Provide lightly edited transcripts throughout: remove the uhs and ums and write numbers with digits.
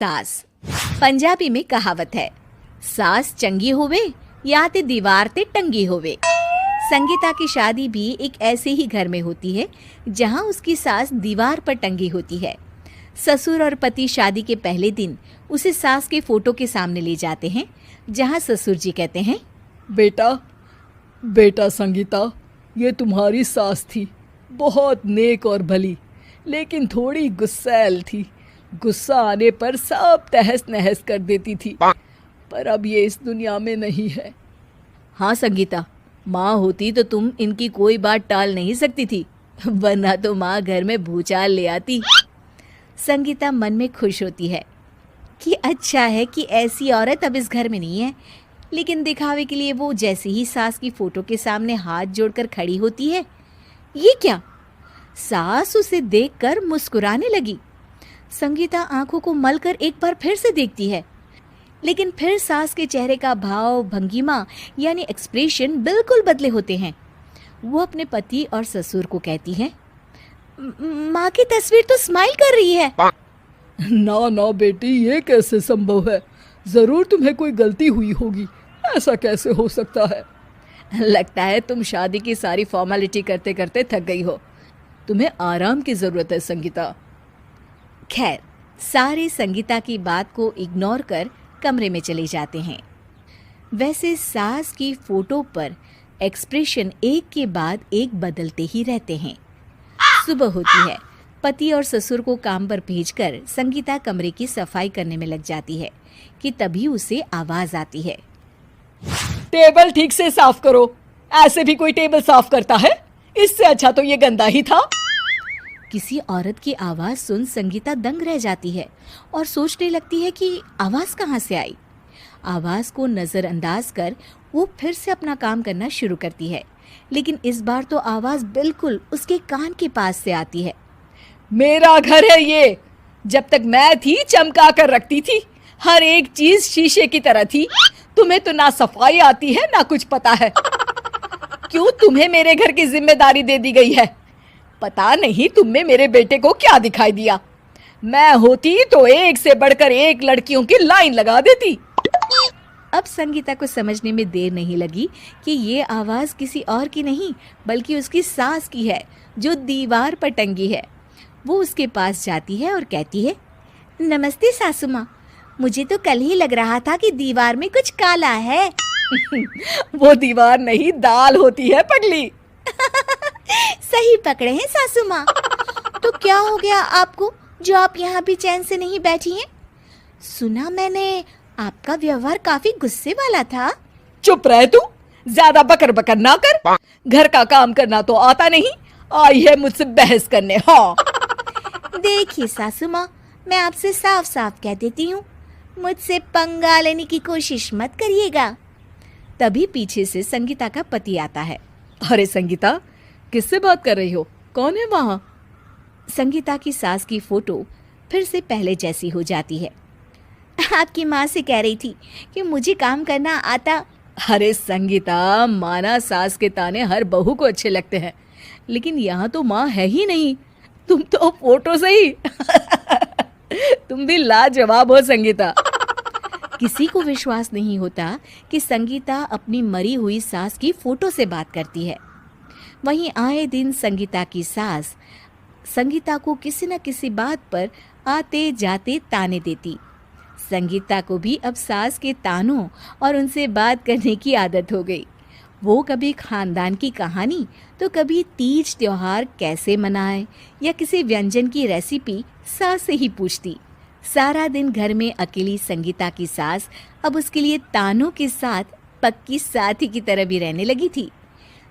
सास पंजाबी में कहावत है, सास चंगी होवे या ते दीवार ते टंगी होवे। संगीता की शादी भी एक ऐसे ही घर में होती है जहां उसकी सास दीवार पर टंगी होती है। ससुर और पति शादी के पहले दिन उसे सास के फोटो के सामने ले जाते हैं, जहां ससुर जी कहते हैं, बेटा बेटा संगीता, ये तुम्हारी सास थी, बहुत नेक और भली, लेकिन थोड़ी गुस्सैल थी। गुस्सा आने पर सब तहस नहस कर देती थी, पर अब ये इस दुनिया में नहीं है। हाँ संगीता, माँ होती तो तुम इनकी कोई बात टाल नहीं सकती थी, वरना तो माँ घर में भूचाल ले आती। संगीता मन में खुश होती है कि अच्छा है कि ऐसी औरत अब इस घर में नहीं है, लेकिन दिखावे के लिए वो जैसे ही सास की फोटो के सामने हाथ जोड़कर खड़ी होती है, ये क्या? सास उसे देखकर मुस्कुराने लगी। संगीता आंखों को मलकर एक बार फिर से देखती है, लेकिन फिर सास के चेहरे का भाव, भंगिमा यानी एक्सप्रेशन बिल्कुल बदले होते हैं। वो अपने पति और ससुर को कहती है, माँ की तस्वीर तो स्माइल कर रही है। ना ना बेटी, ये कैसे संभव है? जरूर तुम्हें कोई गलती हुई होगी, ऐसा कैसे हो सकता है? लगता है तुम शादी की सारी फॉर्मेलिटी करते करते थक गई हो, तुम्हें आराम की जरूरत है संगीता। खैर, सारे संगीता की बात को इग्नोर कर कमरे में चले जाते हैं। वैसे सास की फोटो पर एक्सप्रेशन एक के बाद एक बदलते ही रहते हैं। सुबह होती है, पति और ससुर को काम पर भेजकर संगीता कमरे की सफाई करने में लग जाती है कि तभी उसे आवाज आती है, टेबल ठीक से साफ करो। ऐसे भी कोई टेबल साफ करता है? इससे अच्छा तो ये गंदा ही था। किसी औरत की आवाज सुन संगीता दंग रह जाती है और सोचने लगती है कि आवाज कहाँ से आई। आवाज को नजरअंदाज कर वो फिर से अपना काम करना शुरू करती है, लेकिन इस बार तो आवाज बिल्कुल उसके कान के पास से आती है। मेरा घर है ये, जब तक मैं थी चमका कर रखती थी, हर एक चीज शीशे की तरह थी। तुम्हें तो ना सफाई आती है ना कुछ पता है। क्यों तुम्हें मेरे घर की जिम्मेदारी दे दी गई है? पता नहीं तुम में मेरे बेटे को क्या दिखाई दिया। मैं होती तो एक से बढ़कर एक लड़कियों की लाइन लगा देती। अब संगीता को समझने में देर नहीं लगी कि ये आवाज किसी और की नहीं बल्कि उसकी सास की है, जो दीवार पर टंगी है। वो उसके पास जाती है और कहती है, नमस्ते सासू माँ, मुझे तो कल ही लग रहा था कि दीवार में कुछ काला है। वो दीवार नहीं, दाल होती है पगली। सही पकड़े हैं सासू माँ। तो क्या हो गया आपको जो आप यहाँ भी चैन से नहीं बैठी हैं? सुना मैंने आपका व्यवहार काफी गुस्से वाला था। चुप रह तू, ज्यादा बकर बकर ना कर। घर का काम करना तो आता नहीं, आई है मुझसे बहस करने। हाँ देखिए सासू माँ, मैं आपसे साफ साफ कह देती हूँ, मुझसे पंगा लेने की कोशिश मत करिएगा। तभी पीछे से संगीता का पति आता है। अरे संगीता, किससे बात कर रही हो? कौन है वहाँ? संगीता की सास की फोटो फिर से पहले जैसी हो जाती है। आपकी माँ से कह रही थी कि मुझे काम करना आता। अरे संगीता, माना सास के ताने हर बहू को अच्छे लगते हैं, लेकिन यहाँ तो माँ है ही नहीं, तुम तो फोटो से ही। तुम भी लाजवाब हो संगीता। किसी को विश्वास नहीं होता कि संगीता अपनी मरी हुई सास की फोटो से बात करती है। वहीं आए दिन संगीता की सास संगीता को किसी न किसी बात पर आते जाते ताने देती। संगीता को भी अब सास के तानों और उनसे बात करने की आदत हो गई। वो कभी खानदान की कहानी तो कभी तीज त्योहार कैसे मनाए या किसी व्यंजन की रेसिपी सास से ही पूछती। सारा दिन घर में अकेली संगीता की सास अब उसके लिए तानों के साथ पक्की साथी की तरह भी रहने लगी थी,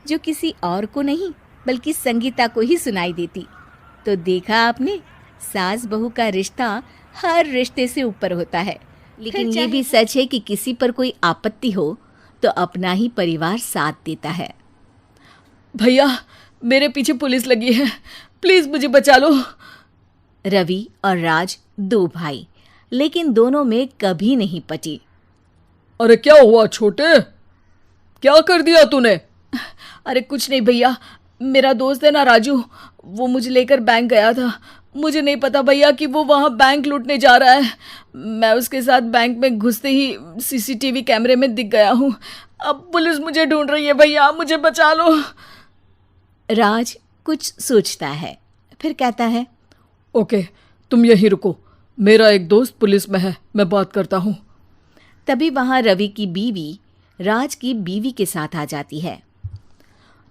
जो किसी और को नहीं बल्कि संगीता को ही सुनाई देती। तो देखा आपने, सास बहू का रिश्ता हर रिश्ते से ऊपर होता है। लेकिन ये भी सच है कि किसी पर कोई आपत्ति हो तो अपना ही परिवार साथ देता है। भैया, मेरे पीछे पुलिस लगी है, प्लीज मुझे बचा लो। रवि और राज दो भाई, लेकिन दोनों में कभी नहीं पटी। अरे क्या हुआ छोटे, क्या कर दिया तूने? अरे कुछ नहीं भैया, मेरा दोस्त है ना राजू, वो मुझे लेकर बैंक गया था, मुझे नहीं पता भैया कि वो वहाँ बैंक लूटने जा रहा है। मैं उसके साथ बैंक में घुसते ही सीसीटीवी कैमरे में दिख गया हूँ। अब पुलिस मुझे ढूंढ रही है भैया, मुझे बचा लो। राज कुछ सोचता है, फिर कहता है, ओके, तुम यहीं रुको, मेरा एक दोस्त पुलिस में है, मैं बात करता हूँ। तभी वहां रवि की बीवी राज की बीवी के साथ आ जाती है।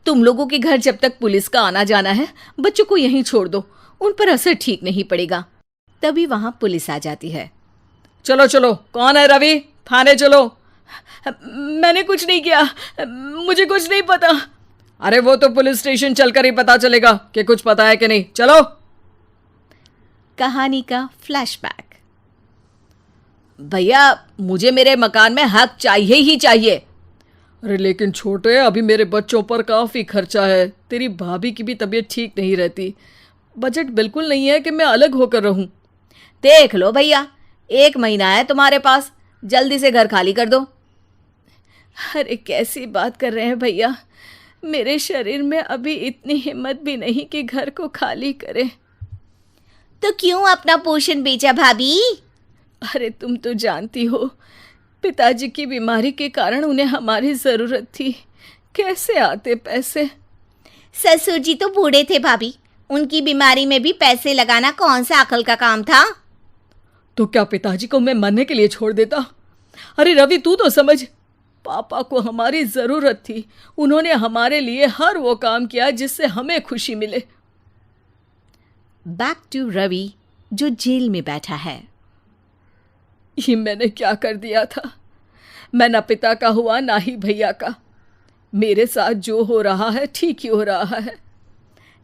तुम लोगों के घर जब तक पुलिस का आना जाना है, बच्चों को यहीं छोड़ दो, उन पर असर ठीक नहीं पड़ेगा। तभी वहां पुलिस आ जाती है। चलो चलो, कौन है रवि, थाने चलो। मैंने कुछ नहीं किया, मुझे कुछ नहीं पता। अरे वो तो पुलिस स्टेशन चलकर ही पता चलेगा कि कुछ पता है कि नहीं, चलो। कहानी का फ्लैशबैक। भैया मुझे मेरे मकान में हक चाहिए ही चाहिए। अरे लेकिन छोटे, अभी मेरे बच्चों पर काफ़ी खर्चा है, तेरी भाभी की भी तबीयत ठीक नहीं रहती, बजट बिल्कुल नहीं है कि मैं अलग होकर रहूं। देख लो भैया, 1 महीना है तुम्हारे पास, जल्दी से घर खाली कर दो। अरे कैसी बात कर रहे हैं भैया, मेरे शरीर में अभी इतनी हिम्मत भी नहीं कि घर को खाली करे। तो क्यों अपना पोषण बेचा भाभी? अरे तुम तो जानती हो, पिताजी की बीमारी के कारण उन्हें हमारी ज़रूरत थी, कैसे आते पैसे। ससुर जी तो बूढ़े थे भाभी, उनकी बीमारी में भी पैसे लगाना कौन सा अकल का काम था? तो क्या पिताजी को मैं मरने के लिए छोड़ देता? अरे रवि तू तो समझ, पापा को हमारी ज़रूरत थी, उन्होंने हमारे लिए हर वो काम किया जिससे हमें खुशी मिले। बैक टू रवि जो जेल में बैठा है। ये मैंने क्या कर दिया था? मैं ना पिता का हुआ ना ही भैया का, मेरे साथ जो हो रहा है ठीक ही हो रहा है।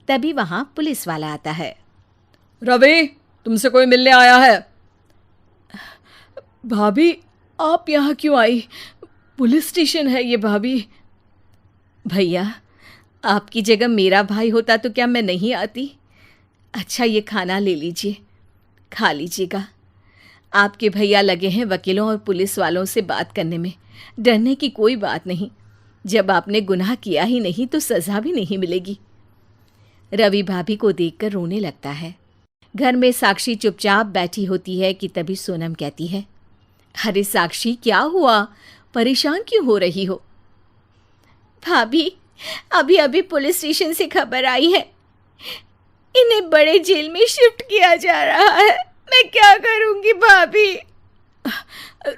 तभी वहां पुलिस वाला आता है। रवि तुमसे कोई मिलने आया है। भाभी आप यहाँ क्यों आई? पुलिस स्टेशन है ये भाभी। भैया आपकी जगह मेरा भाई होता तो क्या मैं नहीं आती? अच्छा ये खाना ले लीजिए, खा लीजिएगा। आपके भैया लगे हैं वकीलों और पुलिस वालों से बात करने में, डरने की कोई बात नहीं, जब आपने गुनाह किया ही नहीं तो सज़ा भी नहीं मिलेगी। रवि भाभी को देखकर रोने लगता है। घर में साक्षी चुपचाप बैठी होती है कि तभी सोनम कहती है, अरे साक्षी क्या हुआ, परेशान क्यों हो रही हो? भाभी अभी अभी पुलिस स्टेशन से खबर आई है, इन्हें बड़े जेल में शिफ्ट किया जा रहा है, मैं क्या करूंगी भाभी?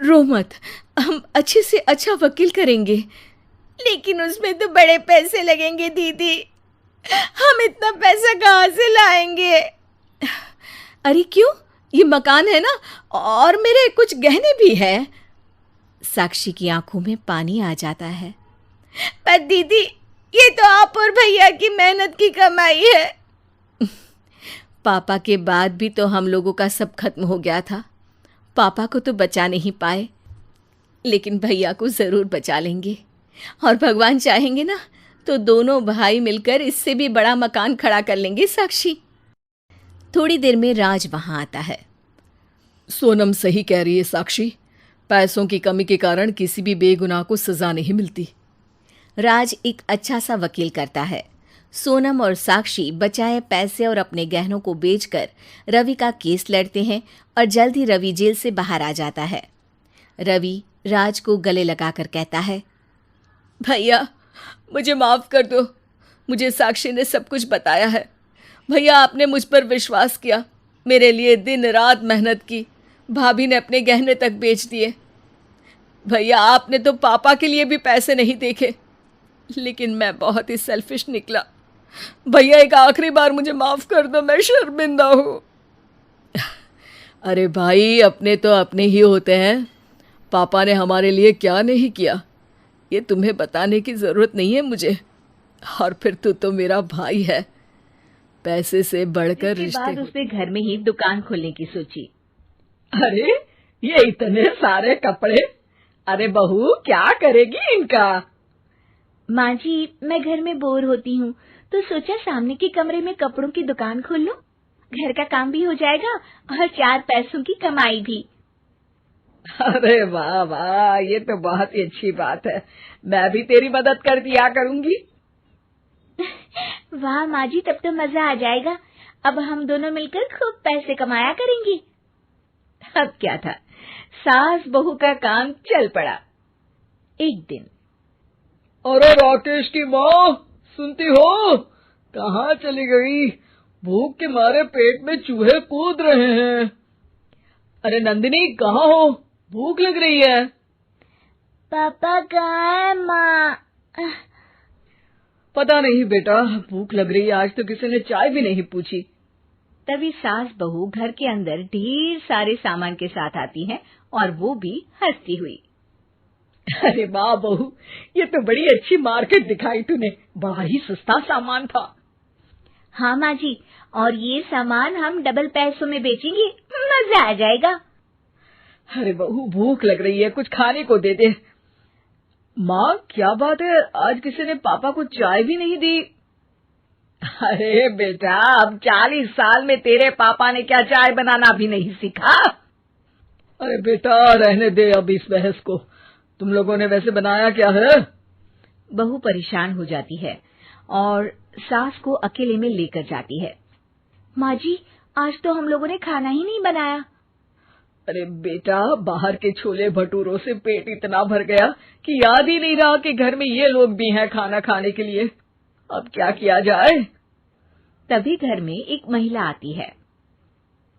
रो मत, हम अच्छे से अच्छा वकील करेंगे। लेकिन उसमें तो बड़े पैसे लगेंगे दीदी, हम इतना पैसा कहाँ से लाएंगे? अरे क्यों, ये मकान है ना, और मेरे कुछ गहने भी है। साक्षी की आंखों में पानी आ जाता है। पर दीदी ये तो आप और भैया की मेहनत की कमाई है। पापा के बाद भी तो हम लोगों का सब खत्म हो गया था, पापा को तो बचा नहीं पाए, लेकिन भैया को ज़रूर बचा लेंगे, और भगवान चाहेंगे ना तो दोनों भाई मिलकर इससे भी बड़ा मकान खड़ा कर लेंगे। साक्षी। थोड़ी देर में राज वहां आता है। सोनम सही कह रही है साक्षी, पैसों की कमी के कारण किसी भी बेगुनाह को सज़ा नहीं मिलती। राज एक अच्छा सा वकील करता है। सोनम और साक्षी बचाए पैसे और अपने गहनों को बेचकर रवि का केस लड़ते हैं और जल्द ही रवि जेल से बाहर आ जाता है। रवि राज को गले लगाकर कहता है, भैया मुझे माफ़ कर दो, मुझे साक्षी ने सब कुछ बताया है। भैया आपने मुझ पर विश्वास किया, मेरे लिए दिन रात मेहनत की, भाभी ने अपने गहने तक बेच दिए। भैया आपने तो पापा के लिए भी पैसे नहीं देखे, लेकिन मैं बहुत ही सेल्फिश निकला। भैया एक आखिरी बार मुझे माफ़ कर दो, मैं शर्मिंदा हूँ। अरे भाई अपने तो अपने ही होते हैं, पापा ने हमारे लिए क्या नहीं किया ये तुम्हें बताने की ज़रूरत नहीं है मुझे। और फिर तू तो मेरा भाई है, पैसे से बढ़कर रिश्ते। बाद उसने घर में ही दुकान खोलने की सोची। अरे ये इतने सारे कपड़े, अरे बहू क्या करेगी इनका? माँ जी मैं घर में बोर होती हूँ तो सोचा सामने के कमरे में कपड़ों की दुकान खोल लूं, घर का काम भी हो जाएगा और 4 पैसों की कमाई भी। अरे वाह वाह, ये तो बहुत ही अच्छी बात है, मैं भी तेरी मदद कर दिया करूंगी। वाह माँ जी, तब तो मजा आ जाएगा, अब हम दोनों मिलकर खूब पैसे कमाया करेंगे। अब क्या था, सास बहू का काम चल पड़ा। एक दिन, अरे राकेश की माँ, सुनती हो? कहाँ चली गई? भूख के मारे पेट में चूहे कूद रहे हैं। अरे नंदिनी, कहाँ हो? भूख लग रही है। पापा कहाँ है माँ? पता नहीं बेटा, भूख लग रही है। आज तो किसी ने चाय भी नहीं पूछी। तभी सास बहू घर के अंदर ढेर सारे सामान के साथ आती हैं और वो भी हंसती हुई। अरे वाह बहू, ये तो बड़ी अच्छी मार्केट दिखाई तूने। बड़ा ही सस्ता सामान था। हाँ माँ जी, और ये सामान हम डबल पैसों में बेचेंगे, मजा आ जाएगा। अरे बहू, भूख लग रही है, कुछ खाने को दे दे। माँ, क्या बात है, आज किसी ने पापा को चाय भी नहीं दी? अरे बेटा, अब 40 साल में तेरे पापा ने क्या चाय बनाना भी नहीं सीखा? अरे बेटा, रहने दे अब इस बहस को। तुम लोगों ने वैसे बनाया क्या है? बहू परेशान हो जाती है और सास को अकेले में लेकर जाती है। माँ जी, आज तो हम लोगों ने खाना ही नहीं बनाया। अरे बेटा, बाहर के छोले भटूरों से पेट इतना भर गया कि याद ही नहीं रहा कि घर में ये लोग भी हैं खाना खाने के लिए। अब क्या किया जाए? तभी घर में एक महिला आती है।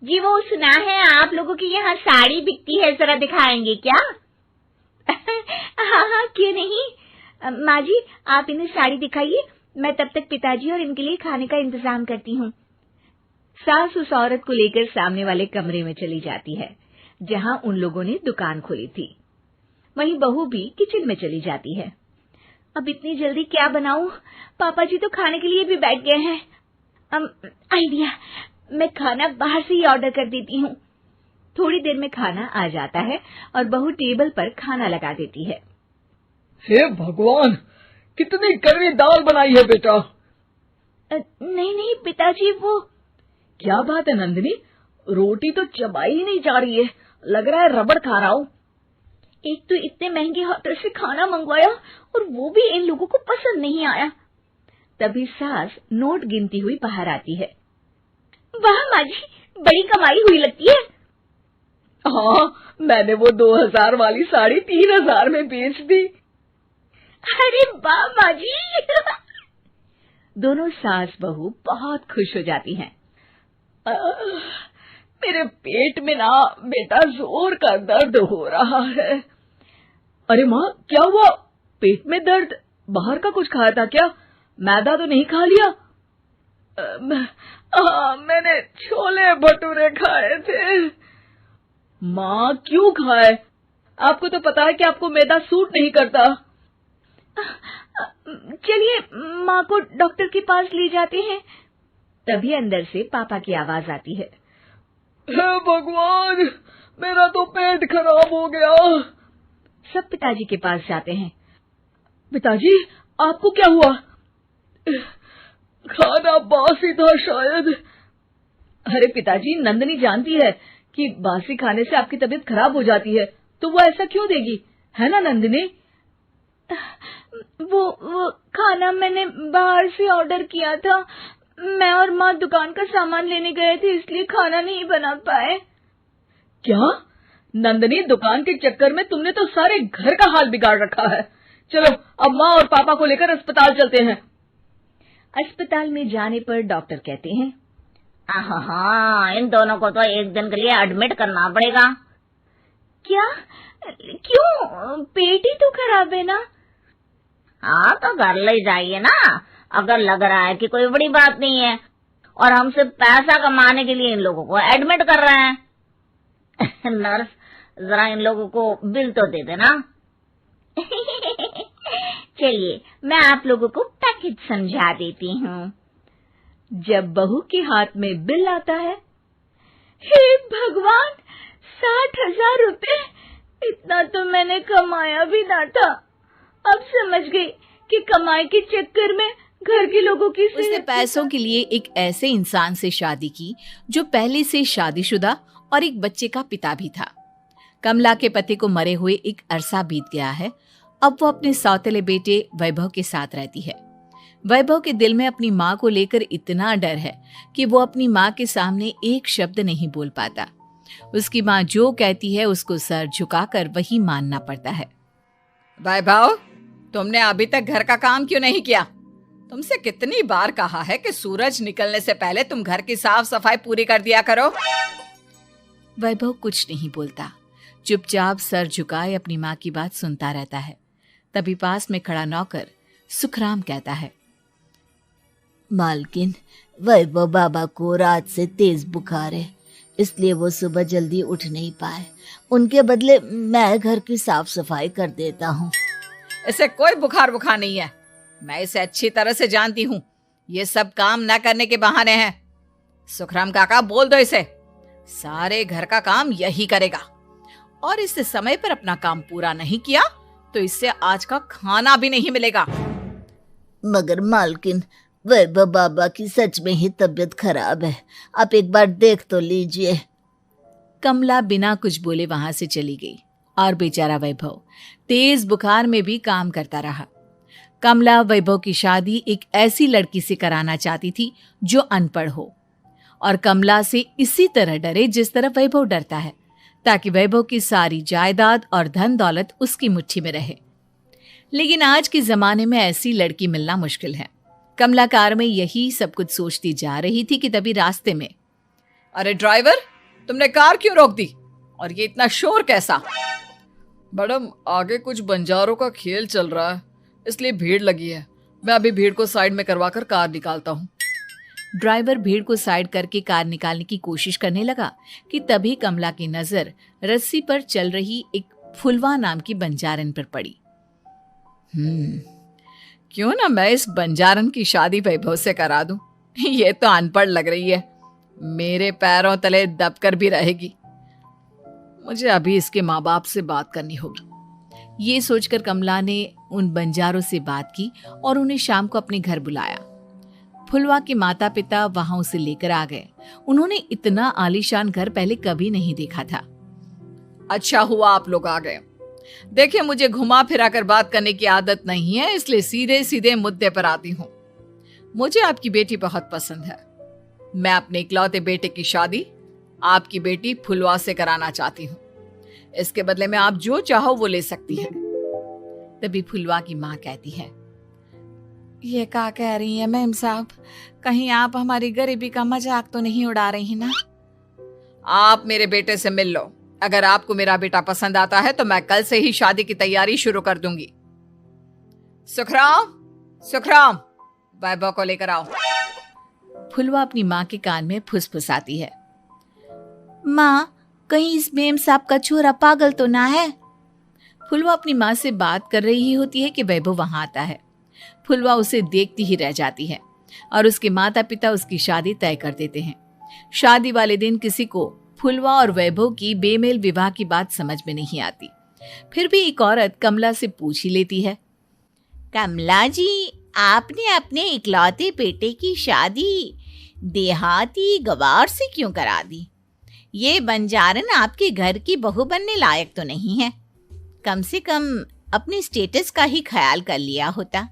जी, वो सुना है आप लोगों की यहाँ साड़ी बिकती है, जरा दिखाएंगे क्या? हाँ हाँ, क्यों नहीं। माँ जी, आप इन्हें साड़ी दिखाइए, मैं तब तक पिताजी और इनके लिए खाने का इंतजाम करती हूँ। सास उस औरत को लेकर सामने वाले कमरे में चली जाती है जहाँ उन लोगों ने दुकान खोली थी। वहीं बहू भी किचन में चली जाती है। अब इतनी जल्दी क्या बनाऊं? पापा जी तो खाने के लिए भी बैठ गए हैं। आइडिया, मैं खाना बाहर से ही ऑर्डर कर देती हूँ। थोड़ी देर में खाना आ जाता है और बहू टेबल पर खाना लगा देती है। हे भगवान, कितनी कड़वी दाल बनाई है बेटा। नहीं नहीं पिताजी, वो। क्या बात है नंदिनी, रोटी तो चबाई ही नहीं जा रही है, लग रहा है रबड़ खा रहा हूँ। एक तो इतने महंगे होटल से खाना मंगवाया और वो भी इन लोगों को पसंद नहीं आया। तभी सास नोट गिनती हुई बाहर आती है। वाह माँ जी, बड़ी कमाई हुई लगती है। हाँ, मैंने वो 2000 वाली साड़ी 3000 में बेच दी। अरे वाह माँ जी। दोनों सास बहू बहुत खुश हो जाती हैं। मेरे पेट में ना बेटा जोर का दर्द हो रहा है। अरे माँ, क्या हुआ? पेट में दर्द? बाहर का कुछ खाया था क्या? मैदा तो नहीं खा लिया? मैंने छोले भटूरे खाए थे। माँ, क्यों खाए? आपको तो पता है कि आपको मैदा सूट नहीं करता। चलिए माँ को डॉक्टर के पास ले जाते हैं। तभी अंदर से पापा की आवाज आती है। हे भगवान, मेरा तो पेट खराब हो गया। सब पिताजी के पास जाते हैं। पिताजी, आपको क्या हुआ? खाना बासी था शायद। अरे पिताजी, नंदिनी जानती है कि बासी खाने से आपकी तबीयत खराब हो जाती है, तो वो ऐसा क्यों देगी, है ना नंदिनी? वो खाना मैंने बाहर से ऑर्डर किया था। मैं और माँ दुकान का सामान लेने गए थे, इसलिए खाना नहीं बना पाए। क्या नंदिनी, दुकान के चक्कर में तुमने तो सारे घर का हाल बिगाड़ रखा है। चलो अब माँ और पापा को लेकर अस्पताल चलते हैं। अस्पताल में जाने पर डॉक्टर कहते हैं, हाँ, इन दोनों को तो एक दिन के लिए एडमिट करना पड़ेगा। क्या? क्यों? पेट ही तो खराब है ना। हाँ, तो घर ले जाइए ना, अगर लग रहा है कि कोई बड़ी बात नहीं है और हम सिर्फ पैसा कमाने के लिए इन लोगों को एडमिट कर रहे हैं। नर्स, जरा इन लोगों को बिल तो दे देना। चलिए, मैं आप लोगों को पैकेज समझा देती हूँ। जब बहू के हाथ में बिल आता है, हे भगवान, 60,000 रुपए! इतना तो मैंने कमाया भी ना था। अब समझ गई कि कमाई के चक्कर में घर के लोगों की उसने पैसों के लिए एक ऐसे इंसान से शादी की जो पहले से शादीशुदा और एक बच्चे का पिता भी था। कमला के पति को मरे हुए एक अरसा बीत गया है। अब वो अपने सौतेले बेटे वैभव के साथ रहती है। वैभव के दिल में अपनी माँ को लेकर इतना डर है कि वो अपनी माँ के सामने एक शब्द नहीं बोल पाता। उसकी माँ जो कहती है उसको सर झुकाकर वही मानना पड़ता है। वैभव, तुमने अभी तक घर का काम क्यों नहीं किया? तुमसे कितनी बार कहा है कि सूरज निकलने से पहले तुम घर की साफ सफाई पूरी कर दिया करो। वैभव कुछ नहीं बोलता, चुपचाप सर झुकाए अपनी माँ की बात सुनता रहता है। तभी पास में खड़ा नौकर सुखराम कहता है, मालकिन, वैभव बाबा को रात से तेज बुखार है, इसलिए वो सुबह जल्दी उठ नहीं पाए। उनके बदले मैं घर की साफ सफाई कर देता हूँ। इसे कोई बुखार नहीं है, मैं इसे अच्छी तरह से जानती हूँ। ये सब काम न करने के बहाने हैं। सुखराम काका, बोल दो इसे, सारे घर का काम यही करेगा, और इससे समय पर अपना काम पूरा नहीं किया तो इससे आज का खाना भी नहीं मिलेगा। मगर मालकिन, वैभव बाबा की सच में ही तबीयत खराब है, आप एक बार देख तो लीजिए। कमला बिना कुछ बोले वहां से चली गई और बेचारा वैभव तेज बुखार में भी काम करता रहा। कमला वैभव की शादी एक ऐसी लड़की से कराना चाहती थी जो अनपढ़ हो, और कमला से इसी तरह डरे जिस तरह वैभव डरता है, ताकि वैभव की सारी जायदाद और धन दौलत उसकी मुट्ठी में रहे। लेकिन आज के जमाने में ऐसी लड़की मिलना मुश्किल है। कमला कार में यही सब कुछ सोचती जा रही थी कि तभी रास्ते में, अरे ड्राइवर, तुमने कार क्यों रोक दी? और ये इतना शोर कैसा? मैडम, आगे कुछ बंजारों का खेल चल रहा है, इसलिए भीड़ लगी है। मैं अभी भीड़ को साइड में करवाकर कार निकालता हूँ। ड्राइवर भीड़ को साइड करके कार निकालने की कोशिश करने लगा कि तभी कमला की नजर रस्सी पर चल रही एक फुलवा नाम की बंजारन पर पड़ी। क्यों ना मैं इस बंजारन की शादी वैभव से करा दूं? ये तो अनपढ़ लग रही है, मेरे पैरों तले दबकर भी रहेगी। मुझे अभी इसके माँ बाप से बात करनी होगी। ये सोचकर कमला ने उन बंजारों से बात की और उन्हें शाम को अपने घर बुलाया। फुलवा के माता पिता वहां उसे लेकर आ गए। उन्होंने इतना आलीशान घर पहले कभी नहीं देखा था। अच्छा हुआ आप लोग आ गए। देखिए, मुझे घुमा फिरा कर बात करने की आदत नहीं है, इसलिए सीधे सीधे मुद्दे पर आती हूँ। मुझे आपकी बेटी बहुत पसंद है। मैं अपने इकलौते बेटे की शादी आपकी बेटी फुलवा से कराना चाहती हूँ। इसके बदले में आप जो चाहो वो ले सकती हैं। तभी फुलवा की माँ कहती है, ये क्या कह रही है मैम साहब? कहीं आप हमारी गरीबी का मजाक तो नहीं उड़ा रही ना? आप मेरे बेटे से मिल लो। अगर आपको मेरा बेटा पसंद आता है तो मैं कल से ही शादी की तैयारी शुरू कर दूंगी। सुखराम, सुखराम, वैभव को लेकर आओ। फुलवा अपनी माँ के कान में फुसफुसाती है, माँ, कहीं इस मेम साहब का छोरा पागल तो ना है? फुलवा अपनी माँ से बात कर रही होती है कि वैभव वहां आता है। फुलवा उसे देखती ही रह जाती है और उसके माता पिता उसकी शादी तय कर देते हैं। शादी वाले दिन किसी को फुलवा और वैभव की बेमेल विवाह की बात समझ में नहीं आती। फिर भी एक औरत कमला से पूछ ही लेती है, कमला जी, आपने अपने इकलौते बेटे की शादी देहाती गवार से क्यों करा दी? ये बंजारन आपके घर की बहू बनने लायक तो नहीं है। कम से कम अपने स्टेटस का ही ख्याल कर लिया होता।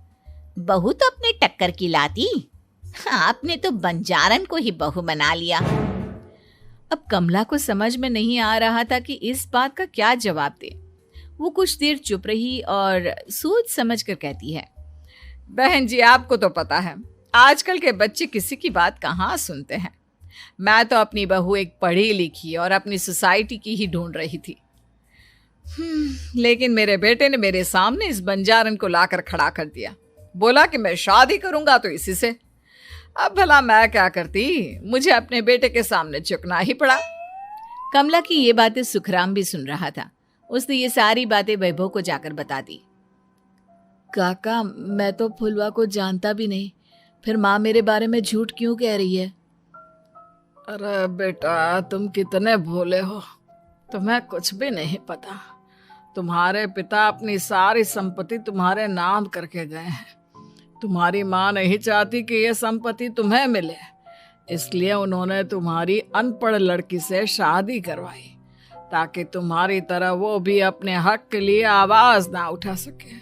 बहू तो अपने टक्कर की लाती, आपने तो बंजारन को ही बहू बना लिया। अब कमला को समझ में नहीं आ रहा था कि इस बात का क्या जवाब दे। वो कुछ देर चुप रही और सोच समझ कर कहती है, बहन जी, आपको तो पता है आजकल के बच्चे किसी की बात कहाँ सुनते हैं। मैं तो अपनी बहू एक पढ़ी लिखी और अपनी सोसाइटी की ही ढूंढ रही थी। लेकिन मेरे बेटे ने मेरे सामने इस बंजारन को लाकर खड़ा कर दिया। बोला कि मैं शादी करूंगा तो इसी से। अब भला मैं क्या करती, मुझे अपने बेटे के सामने झुकना ही पड़ा। कमला की ये बातें सुखराम भी सुन रहा था। उसने ये सारी बातें वैभव को जाकर बता दी। काका, मैं तो फुलवा को जानता भी नहीं, फिर माँ मेरे बारे में झूठ क्यों कह रही है? अरे बेटा, तुम कितने भोले हो, तुम्हें कुछ भी नहीं पता। तुम्हारे पिता अपनी सारी संपत्ति तुम्हारे नाम करके गए हैं। तुम्हारी माँ नहीं चाहती कि ये संपत्ति तुम्हें मिले, इसलिए उन्होंने तुम्हारी अनपढ़ लड़की से शादी करवाई ताकि तुम्हारी तरह वो भी अपने हक के लिए आवाज ना उठा सके।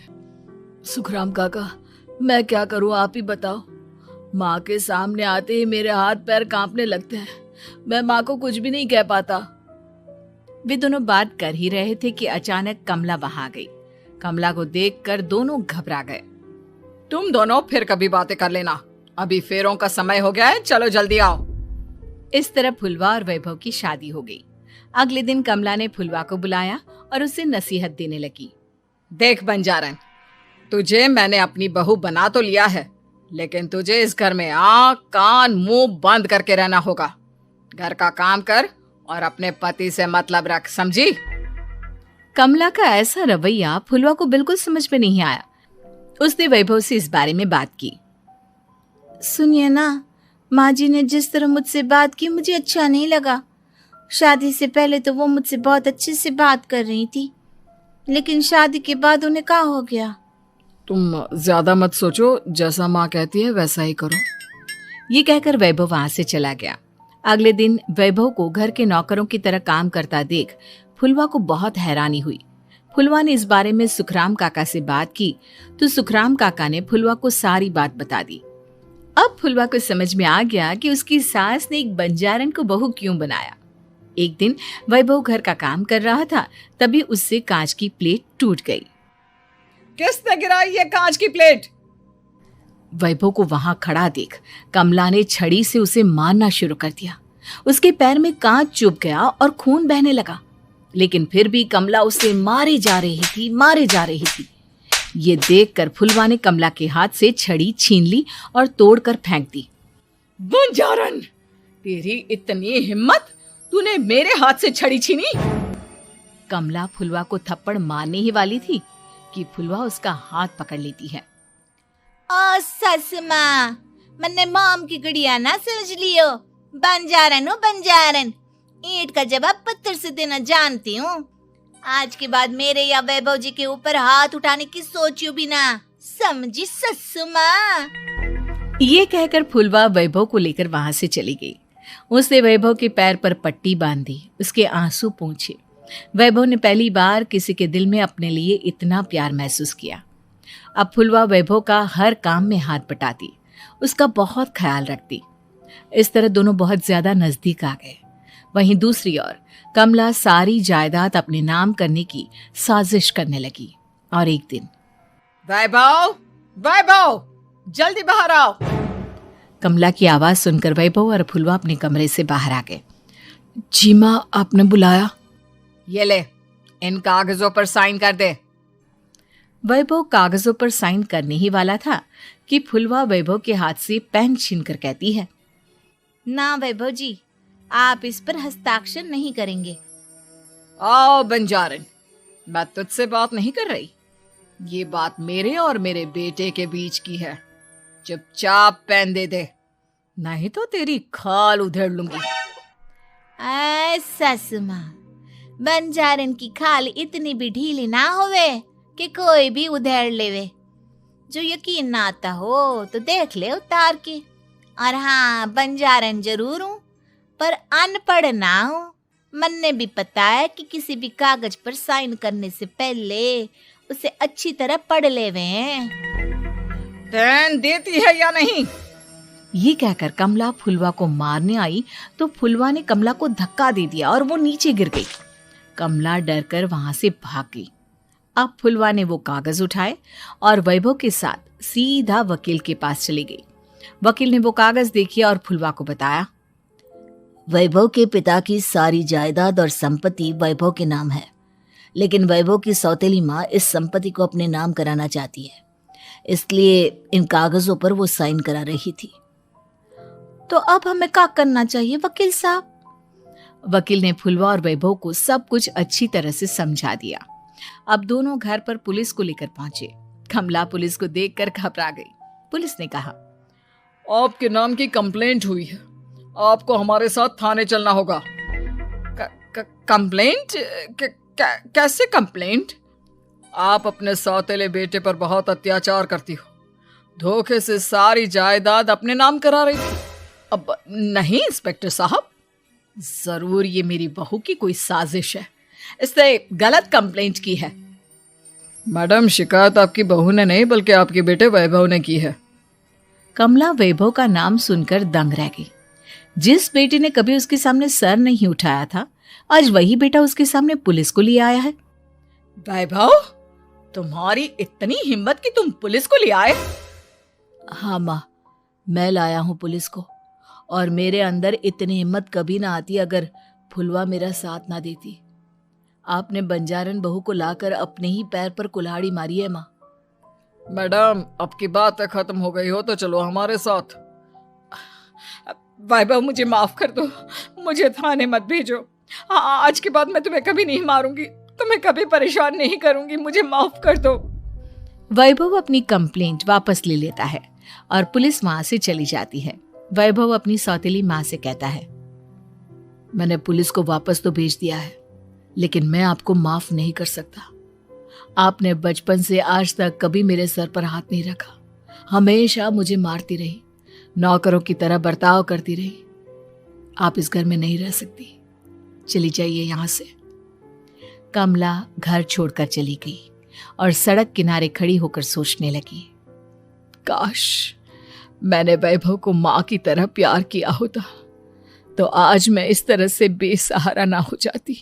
सुखराम काका, मैं क्या करूं, आप ही बताओ। माँ के सामने आते ही मेरे हाथ पैर कांपने लगते हैं। मैं माँ को कुछ भी नहीं कह पाता। वे दोनों बात कर ही रहे थे कि अचानक कमला वहां आ गई। कमला को देखकर दोनों घबरा गए। तुम दोनों फिर कभी बातें कर लेना, अभी फेरों का समय हो गया है, चलो जल्दी आओ। इस तरह फुलवा और वैभव की शादी हो गई। अगले दिन कमला ने फुलवा को बुलाया और उसे नसीहत देने लगी। देख बंजारन, तुझे मैंने अपनी बहू बना तो लिया है, लेकिन तुझे इस घर में आंख कान मुंह बंद करके रहना होगा। घर का काम कर और अपने पति से मतलब रख, समझी? कमला का ऐसा रवैया फुलवा को बिल्कुल समझ में नहीं आया। उसने वैभव से इस बारे में बात की। सुनिए ना, माँ जी ने जिस तरह मुझसे बात की मुझे अच्छा नहीं लगा। शादी से पहले तो वो मुझसे बहुत अच्छे से बात कर रही थी, लेकिन शादी के बाद उन्हें क्या हो गया? तुम ज्यादा मत सोचो, जैसा माँ कहती है वैसा ही करो। ये कहकर वैभव वहां से चला गया। अगले दिन वैभव को घर के नौकरों की तरह काम करता देख फुलवा को बहुत हैरानी हुई। फुलवा ने इस बारे में सुखराम काका से बात की तो सुखराम काका ने फुलवा को सारी बात बता दी। अब फुलवा को समझ में आ गया कि उसकी सास ने एक बंजारन को बहू क्यों बनाया। एक दिन वैभव घर का काम कर रहा था, तभी उससे कांच की प्लेट टूट गई। किसने गिराई ये कांच की प्लेट? वैभव को वहां खड़ा देख कमला ने छड़ी से उसे मारना शुरू कर दिया। उसके पैर में कांच चुभ गया और खून बहने लगा, लेकिन फिर भी कमला उसे मारे जा रही थी। ये देखकर फुलवा ने कमला के हाथ से छड़ी छीन ली और तोड़कर फेंक दी। बंजारन, तेरी इतनी हिम्मत, तूने मेरे हाथ से छड़ी छीनी? कमला फुलवा को थप्पड़ मारने ही वाली थी कि फुलवा उसका हाथ पकड़ लेती है। ओ सस माँ, मैंने मॉम की गुड़िया ना समझ लियो। बंजारन हो बंजारन, ईंट का जवाब पत्थर से देना जानती हूँ। आज के बाद मेरे या वैभव जी के ऊपर हाथ उठाने की सोचियो भी ना, समझी ससु माँ? ये कहकर फुलवा वैभव को लेकर वहां से चली गई। उसने वैभव के पैर पर पट्टी बांधी, उसके आंसू पोंछे। वैभव ने पहली बार किसी के दिल में अपने लिए इतना प्यार महसूस किया। अब फुलवा वैभव का हर काम में हाथ बटाती, उसका बहुत ख्याल रखती। इस तरह दोनों बहुत ज्यादा नजदीक आ गए। वहीं दूसरी ओर कमला सारी जायदाद अपने नाम करने की साजिश करने लगी। और एक दिन, वैभव, वैभव, जल्दी बाहर आओ। कमला की आवाज सुनकर वैभव और फुलवा अपने कमरे से बाहर आ गए। जी माँ, आपने बुलाया? ये ले, इन कागजों पर साइन कर दे। वैभव कागजों पर साइन करने ही वाला था कि फुलवा वैभव के हाथ से पेन छीनकर कहती है, ना वैभव जी, आप इस पर हस्ताक्षर नहीं करेंगे। आओ बंजारन, मैं तुझसे बात नहीं कर रही। ये बात मेरे और मेरे बेटे के बीच की है। चुपचाप पेन दे दे, नहीं तो तेरी खाल उधेड़ लूंगी। ससु माँ, बंजारन की खाल इतनी भी ढीली ना होवे कि कोई भी उधेड़ लेवे। जो यकीन ना आता हो तो देख ले उतार के। और हाँ, बंजारन जरूर हूँ पर अनपढ़ ना हूँ। मन्ने भी पता है कि किसी भी कागज पर साइन करने से पहले उसे अच्छी तरह पढ़ लेवे हैं। पेन देती है या नहीं? ये कहकर कमला फुलवा को मारने आई तो फुलवा ने कमला को धक्का दे दिया और वो नीचे गिर गई। कमला डरकर वहां से भाग गई। अब फुलवा ने वो कागज उठाए और वैभव के साथ सीधा वकील के पास चली गई। वकील ने वो कागज देखी और फुलवा को बताया, वैभव के पिता की सारी जायदाद और संपत्ति वैभव के नाम है, लेकिन वैभव की सौतेली माँ इस संपत्ति को अपने नाम कराना चाहती है, इसलिए इन कागजों पर वो साइन करा रही थी। तो अब हमें क्या करना चाहिए वकील साहब? वकील ने फुलवा और वैभव को सब कुछ अच्छी तरह से समझा दिया। अब दोनों घर पर पुलिस को लेकर पहुंचे। कमला पुलिस को देखकर घबरा गई। पुलिस ने कहा, आपके नाम की कंप्लेंट हुई है, आपको हमारे साथ थाने चलना होगा। कंप्लेंट? कैसे कंप्लेंट? आप अपने सौतेले बेटे पर बहुत अत्याचार करती हो, धोखे से सारी जायदाद अपने नाम करा रही थी। अब नहीं इंस्पेक्टर साहब, जरूर ये मेरी बहू की कोई साजिश है, इसने गलत कंप्लेंट की है। मैडम, शिकायत आपकी बहू ने नहीं बल्कि आपके बेटे वैभव ने की है। कमला वैभव का नाम सुनकर दंग रह गई। जिस बेटे ने कभी उसके सामने सर नहीं उठाया था, आज वही बेटा उसके सामने पुलिस को लिए आया है। वैभव, तुम्हारी इतनी हिम्मत कि तुम पुलिस को ले आए? हाँ माँ, मैं लाया हूँ पुलिस को, और मेरे अंदर इतनी हिम्मत कभी ना आती अगर फुलवा मेरा साथ ना देती। आपने बंजारन बहू को लाकर अपने ही पैर पर कुल्हाड़ी मारी है माँ। मैडम, आपकी बात खत्म हो गई हो तो चलो हमारे साथ। वैभव, मुझे माफ कर दो, मुझे थाने मत भेजो। आज के बाद मैं तुम्हें कभी नहीं मारूंगी, तुम्हें कभी परेशान नहीं करूंगी, मुझे माफ कर दो। वैभव अपनी कंप्लेंट वापस ले लेता है और पुलिस वहां से चली जाती है। वैभव अपनी सौतेली माँ से कहता है, मैंने पुलिस को वापस तो भेज दिया है, लेकिन मैं आपको माफ नहीं कर सकता। आपने बचपन से आज तक कभी मेरे सर पर हाथ नहीं रखा, हमेशा मुझे मारती रही, नौकरों की तरह बर्ताव करती रही। आप इस घर में नहीं रह सकती, चली जाइए यहाँ से। कमला घर छोड़कर चली गई और सड़क किनारे खड़ी होकर सोचने लगी, काश मैंने वैभव को माँ की तरह प्यार किया होता तो आज मैं इस तरह से बेसहारा ना हो जाती।